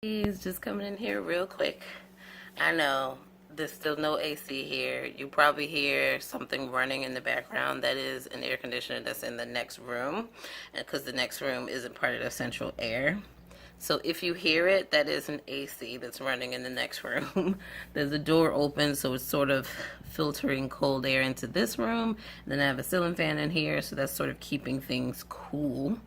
He's just coming in here real quick. I know there's still no AC here. You probably hear something running in the background. That is an air conditioner that's in the next room, because the next room isn't part of the central air. So if you hear it, that is an AC that's running in the next room. There's a door open, so it's sort of filtering cold air into this room. Then I have a ceiling fan in here, so that's sort of keeping things cool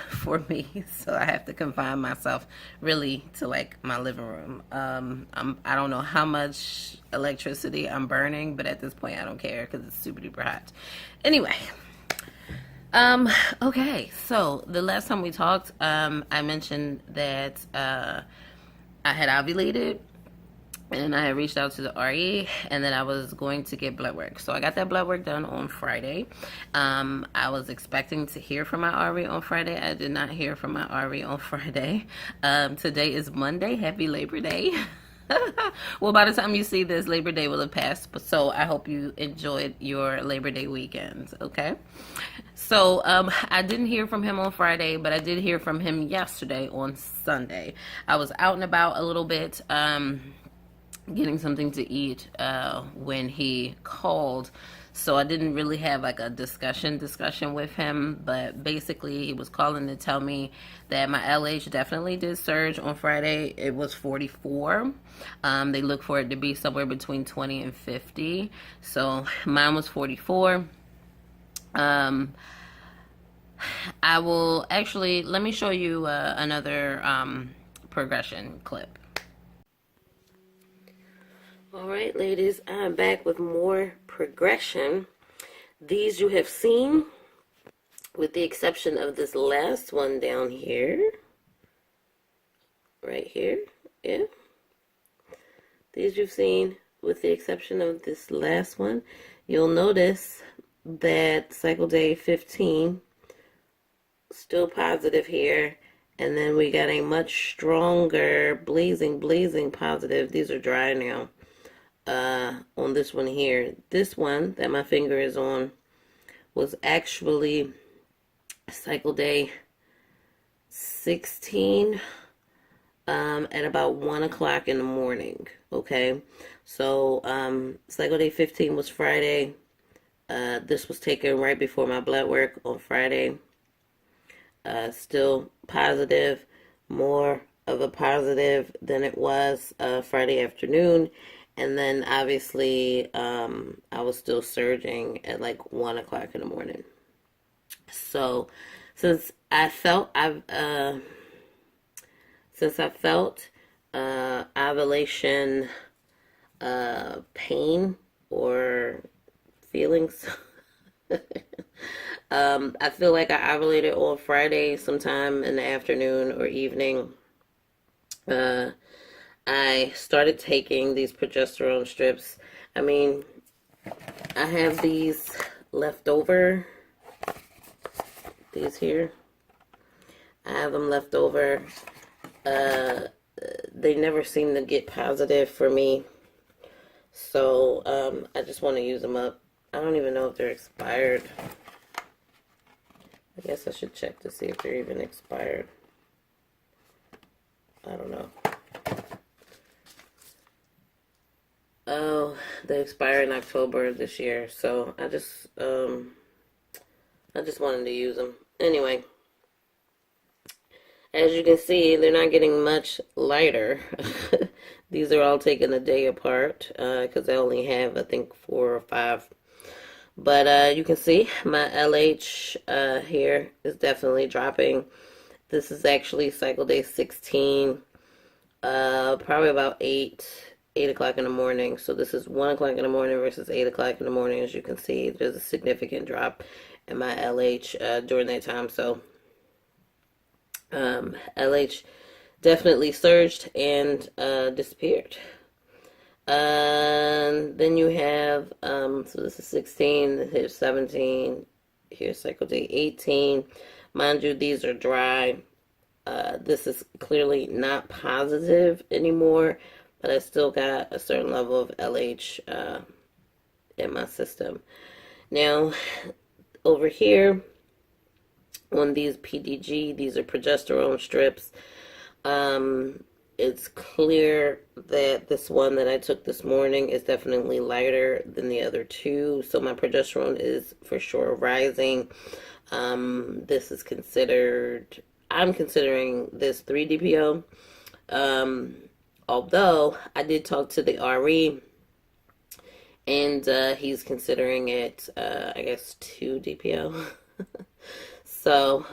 for me. So I have to confine myself really to like my living room. I don't know how much electricity I'm burning, but at this point I don't care because it's super duper hot. Anyway. Okay, so the last time we talked, I mentioned that I had ovulated and I had reached out to the RE and that I was going to get blood work. So I got that blood work done on Friday. I was expecting to hear from my RE on Friday. I did not hear from my RE on Friday. Today is Monday. Happy Labor Day. Well, by the time you see this, Labor Day will have passed. So I hope you enjoyed your Labor Day weekend, okay? So I didn't hear from him on Friday, but I did hear from him yesterday on Sunday. I was out and about a little bit, getting something to eat when he called. So I didn't really have like a discussion with him, but basically he was calling to tell me that my LH definitely did surge on Friday. It was 44. They look for it to be somewhere between 20 and 50. So mine was 44. I will actually, let me show you another progression clip. All right, ladies, I'm back with more progression. These you have seen, with the exception of this last one down here. Right here, yeah. These you've seen, with the exception of this last one. You'll notice that cycle day 15, still positive here. And then we got a much stronger, blazing positive. These are dry now. On this one here. This one that my finger is on was actually cycle day 16 at about 1 o'clock in the morning. Okay, so cycle day 15 was Friday. This was taken right before my blood work on Friday. Still positive, more of a positive than it was Friday afternoon. And then obviously I was still surging at like 1 o'clock in the morning. So since I felt ovulation pain or feelings, I feel like I ovulated on Friday sometime in the afternoon or evening. I started taking these progesterone strips. I mean, I have these left over. These here. I have them left over. They never seem to get positive for me. So, I just want to use them up. I don't even know if they're expired. I guess I should check to see if they're even expired. I don't know. Oh, they expire in October this year, so I just wanted to use them. Anyway, as you can see, they're not getting much lighter. These are all taken a day apart, because I only have, I think, 4 or 5. But you can see my LH here is definitely dropping. This is actually cycle day 16, probably about 8 o'clock in the morning. So this is 1 o'clock in the morning versus 8 o'clock in the morning. As you can see, there's a significant drop in my LH during that time. So LH definitely surged and disappeared. Then you have, so this is 16, here's 17, here's cycle day 18. Mind you, these are dry. This is clearly not positive anymore, but I still got a certain level of LH in my system. Now, over here on these PDG, these are progesterone strips. it's clear that this one that I took this morning is definitely lighter than the other two. So my progesterone is for sure rising. This is considered, I'm considering this 3 DPO. Although I did talk to the RE, and he's considering it, I guess, 2 DPO. So,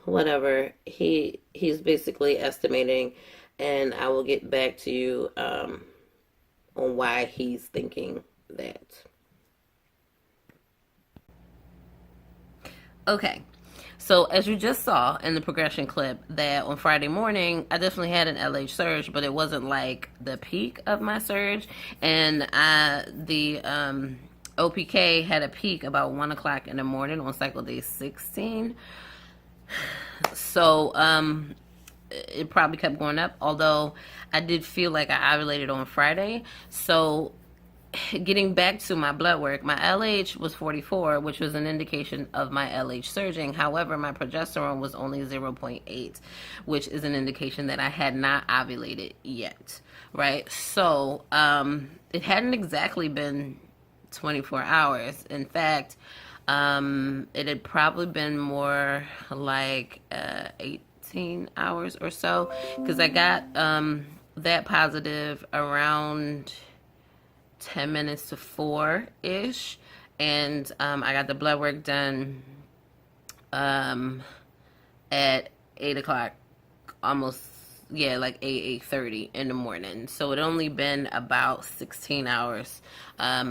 whatever. He's basically estimating, and I will get back to you on why he's thinking that. Okay. So as you just saw in the progression clip, that on Friday morning, I definitely had an LH surge, but it wasn't like the peak of my surge. And the OPK had a peak about 1 o'clock in the morning on cycle day 16. So it probably kept going up, although I did feel like I ovulated on Friday. So getting back to my blood work, my LH was 44, which was an indication of my LH surging. However, my progesterone was only 0.8, which is an indication that I had not ovulated yet, right? So it hadn't exactly been 24 hours. In fact, it had probably been more like 18 hours or so, because I got that positive around 10 minutes to 4-ish, and I got the blood work done at 8 o'clock, almost, yeah, like 8:30 in the morning. So it only been about 16 hours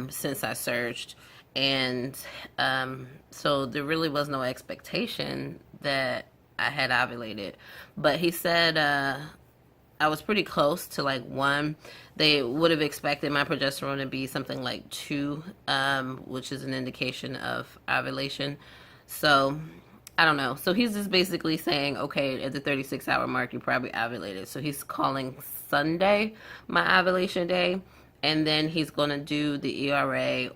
since I surged, and so there really was no expectation that I had ovulated. But he said I was pretty close to like 1. They would have expected my progesterone to be something like 2, which is an indication of ovulation. So I don't know. So he's just basically saying, okay, at the 36-hour mark, you probably ovulated. So he's calling Sunday my ovulation day, and then he's going to do the ERA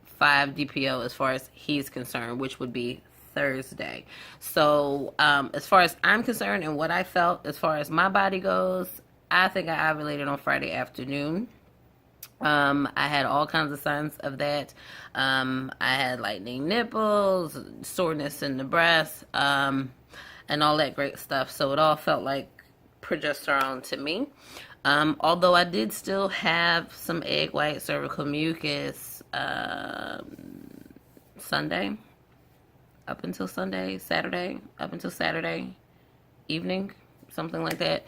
5 DPO as far as he's concerned, which would be Thursday. So as far as I'm concerned and what I felt as far as my body goes, I think I ovulated on Friday afternoon. I had all kinds of signs of that. I had lightning nipples, soreness in the breast, and all that great stuff. So it all felt like progesterone to me. Although I did still have some egg white cervical mucus Sunday, up until Saturday evening, something like that.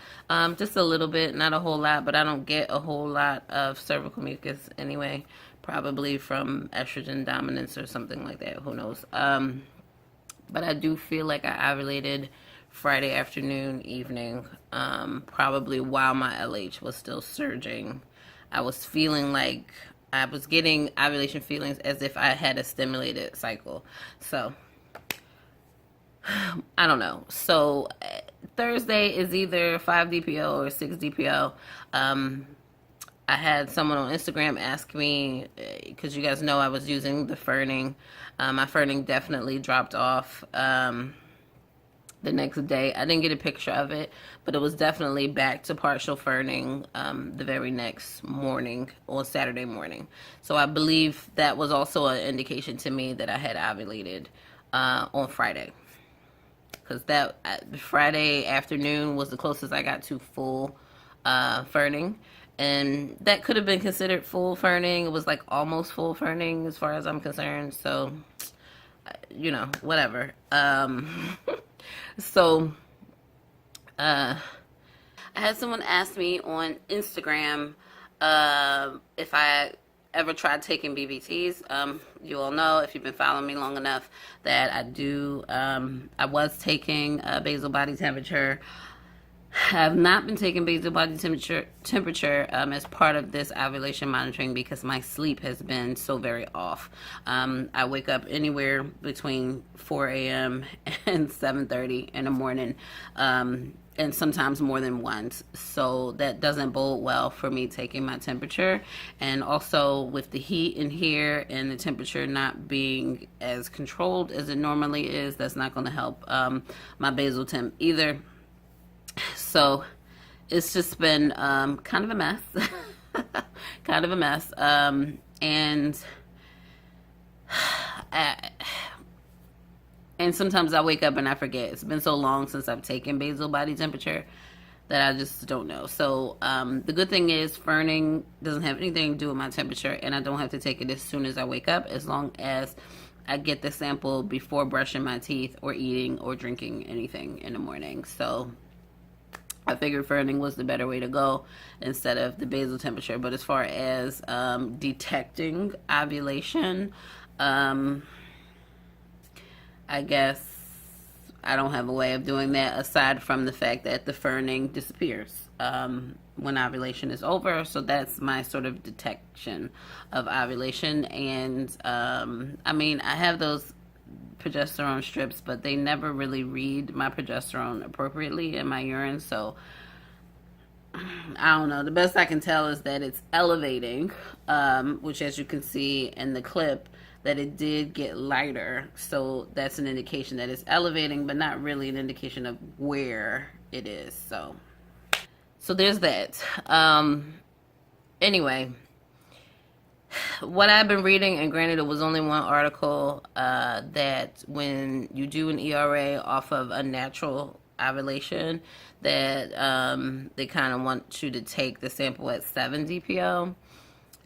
Just a little bit, not a whole lot, but I don't get a whole lot of cervical mucus anyway, probably from estrogen dominance or something like that, who knows. But I do feel like I ovulated Friday afternoon, evening, probably while my LH was still surging. I was feeling like I was getting ovulation feelings as if I had a stimulated cycle. So I don't know. So Thursday is either 5 DPO or 6 DPO. I had someone on Instagram ask me, because you guys know I was using the ferning. My ferning definitely dropped off the next day. I didn't get a picture of it, but it was definitely back to partial ferning the very next morning, on Saturday morning. So I believe that was also an indication to me that I had ovulated on Friday. Because that Friday afternoon was the closest I got to full ferning. And that could have been considered full ferning. It was like almost full ferning as far as I'm concerned. So, whatever. So, I had someone ask me on Instagram if I ever tried taking BBTs. You all know, if you've been following me long enough, that I do. I was taking basal body temperature. Have not been taking basal body temperature as part of this ovulation monitoring because my sleep has been so very off. I wake up anywhere between 4 a.m. and 7:30 in the morning, and sometimes more than once. So that doesn't bode well for me taking my temperature. And also with the heat in here and the temperature not being as controlled as it normally is, that's not going to help my basal temp either. So it's just been kind of a mess. Kind of a mess. And I, and sometimes I wake up and I forget. It's been so long since I've taken basal body temperature that I just don't know. So the good thing is ferning doesn't have anything to do with my temperature, and I don't have to take it as soon as I wake up, as long as I get the sample before brushing my teeth or eating or drinking anything in the morning. So I figured ferning was the better way to go instead of the basal temperature. But as far as detecting ovulation, I guess I don't have a way of doing that aside from the fact that the ferning disappears when ovulation is over. So that's my sort of detection of ovulation. And I mean, I have those progesterone strips, but they never really read my progesterone appropriately in my urine. So I don't know. The best I can tell is that it's elevating, which, as you can see in the clip, that it did get lighter. So that's an indication that it's elevating, but not really an indication of where it is. So there's that. Anyway, what I've been reading, and granted it was only one article, that when you do an ERA off of a natural ovulation, that they kind of want you to take the sample at 7 DPO.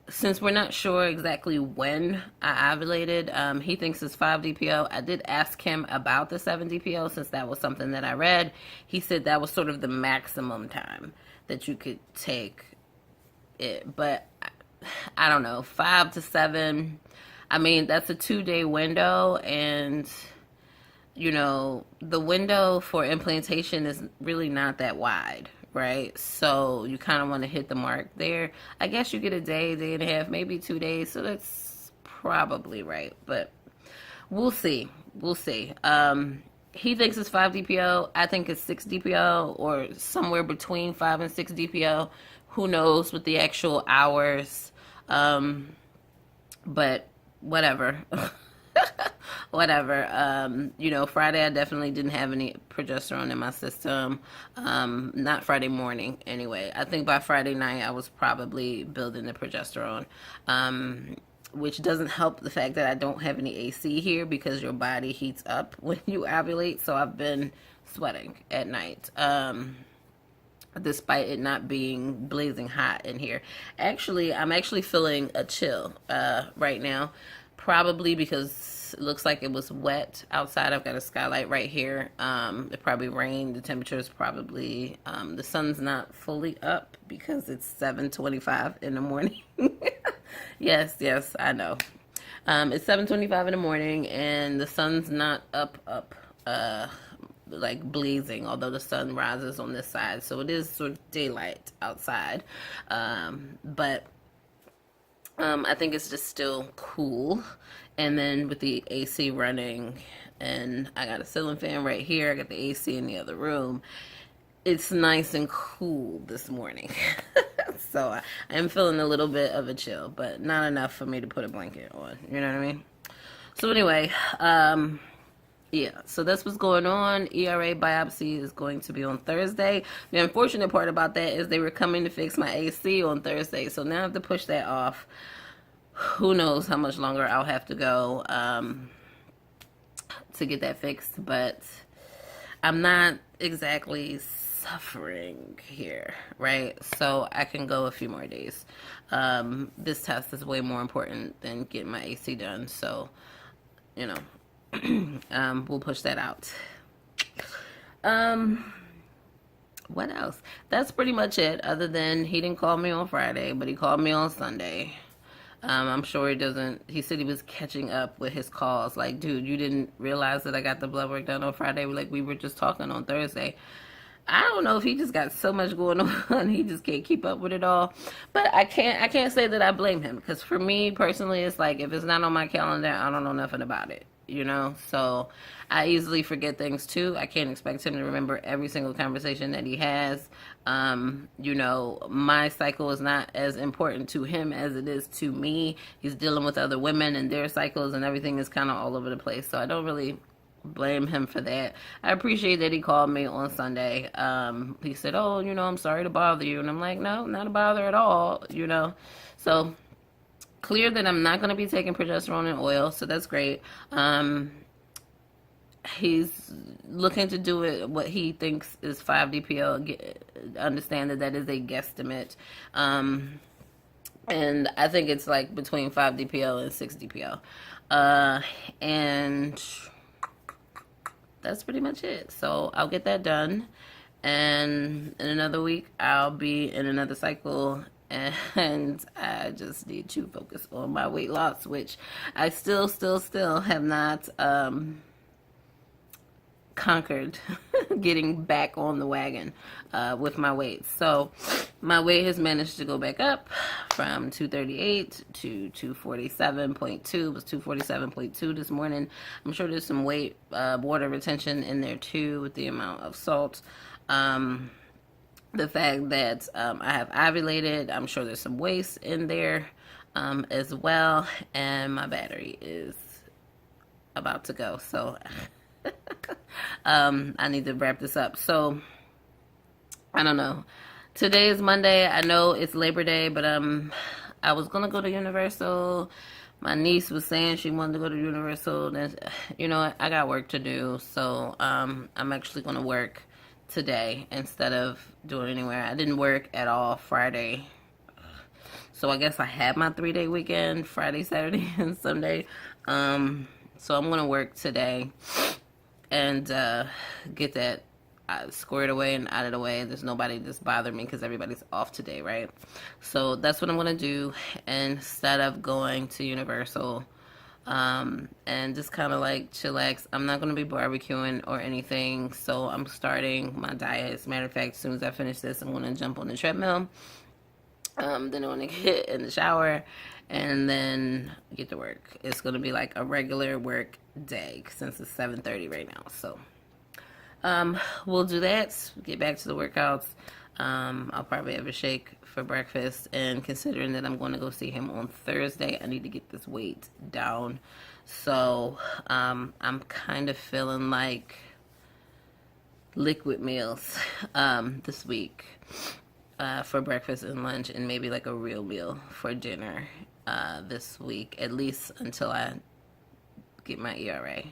Since we're not sure exactly when I ovulated, he thinks it's 5 DPO. I did ask him about the 7 DPO since that was something that I read. He said that was sort of the maximum time that you could take it. But I don't know, 5 to 7. I mean, that's a 2-day window, and you know, the window for implantation is really not that wide, right? So you kind of want to hit the mark there. I guess you get a day, day and a half, maybe 2 days. So that's probably right, but we'll see. We'll see. He thinks it's 5 DPO. I think it's 6 DPO, or somewhere between 5 and 6 DPO. Who knows with the actual hours? But whatever. Whatever. You know, Friday I definitely didn't have any progesterone in my system. Not Friday morning anyway. I think by Friday night I was probably building the progesterone. Which doesn't help the fact that I don't have any AC here, because your body heats up when you ovulate. So I've been sweating at night. Despite it not being blazing hot in here. Actually, I'm actually feeling a chill right now. Probably because it looks like it was wet outside. I've got a skylight right here. It probably rained. The temperature is probably, the sun's not fully up because it's 7:25 in the morning. Yes, I know. It's 7:25 in the morning and the sun's not up, like blazing, although the sun rises on this side. So it is sort of daylight outside. But I think it's just still cool. And then with the AC running, and I got a ceiling fan right here, I got the AC in the other room, it's nice and cool this morning. So I am feeling a little bit of a chill, but not enough for me to put a blanket on. You know what I mean? So anyway, yeah, so that's what's going on. ERA biopsy is going to be on Thursday. The unfortunate part about that is they were coming to fix my AC on Thursday, so now I have to push that off. Who knows how much longer I'll have to go to get that fixed, but I'm not exactly suffering here, right? So I can go a few more days. This test is way more important than getting my AC done, so, you know, we'll push that out. What else? That's pretty much it, other than he didn't call me on Friday, but he called me on Sunday. I'm sure he said he was catching up with his calls. Like, dude, you didn't realize that I got the blood work done on Friday? Like, we were just talking on Thursday. I don't know if he just got so much going on, he just can't keep up with it all. But I can't say that I blame him, because for me personally, it's like, if it's not on my calendar, I don't know nothing about it, you know? So I easily forget things too. I can't expect him to remember every single conversation that he has. You know, my cycle is not as important to him as it is to me. He's dealing with other women and their cycles, and everything is kind of all over the place. So I don't really blame him for that. I appreciate that he called me on Sunday. He said, oh, I'm sorry to bother you. And I'm like, no, not a bother at all. So clear that I'm not going to be taking progesterone and oil. So that's great. He's looking to do it what he thinks is 5 DPL. Understand that is a guesstimate. And I think it's like between 5 DPL and 6 DPL. And that's pretty much it. So I'll get that done. And in another week, I'll be in another cycle. And I just need to focus on my weight loss, which I still have not conquered getting back on the wagon with my weight. So my weight has managed to go back up from 238 to 247.2. It was 247.2 this morning. I'm sure there's some water retention in there too with the amount of salt. The fact that I have ovulated, I'm sure there's some waste in there as well. And my battery is about to go. So I need to wrap this up. So I don't know. Today is Monday. I know it's Labor Day, but I was gonna go to Universal. My niece was saying she wanted to go to Universal. And I got work to do, so I'm actually gonna work today instead of doing anywhere. I didn't work at all Friday, so I guess I had my 3-day weekend: Friday, Saturday, and Sunday. So I'm gonna work today and get that squared away and out of the way. There's nobody just bothering me because everybody's off today, right? So that's what I'm gonna do instead of going to Universal and just kind of like chillax. I'm not gonna be barbecuing or anything, so I'm starting my diet. As a matter of fact, as soon as I finish this, I'm gonna jump on the treadmill. Then I'm gonna get in the shower and then get to work. It's gonna be like a regular work day since it's 7:30 right now. So we'll do that, get back to the workouts. I'll probably have a shake for breakfast, and considering that I'm going to go see him on Thursday, I need to get this weight down. So I'm kind of feeling like liquid meals this week for breakfast and lunch, and maybe like a real meal for dinner this week, at least until I get my ERA.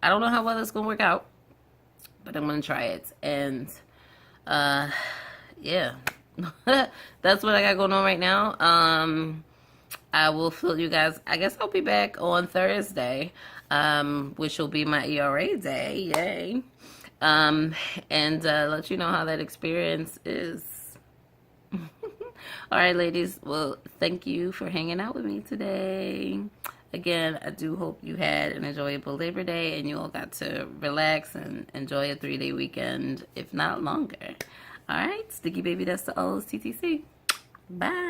I don't know how well it's gonna work out, but I'm gonna try it. And yeah, that's what I got going on right now. I will fill you guys. I guess I'll be back on Thursday, which will be my ERA day. Yay. And let you know how that experience is. All right, ladies. Well, thank you for hanging out with me today. Again, I do hope you had an enjoyable Labor Day and you all got to relax and enjoy a 3-day weekend, if not longer. All right, Sticky Baby, that's the O's TTC. Bye.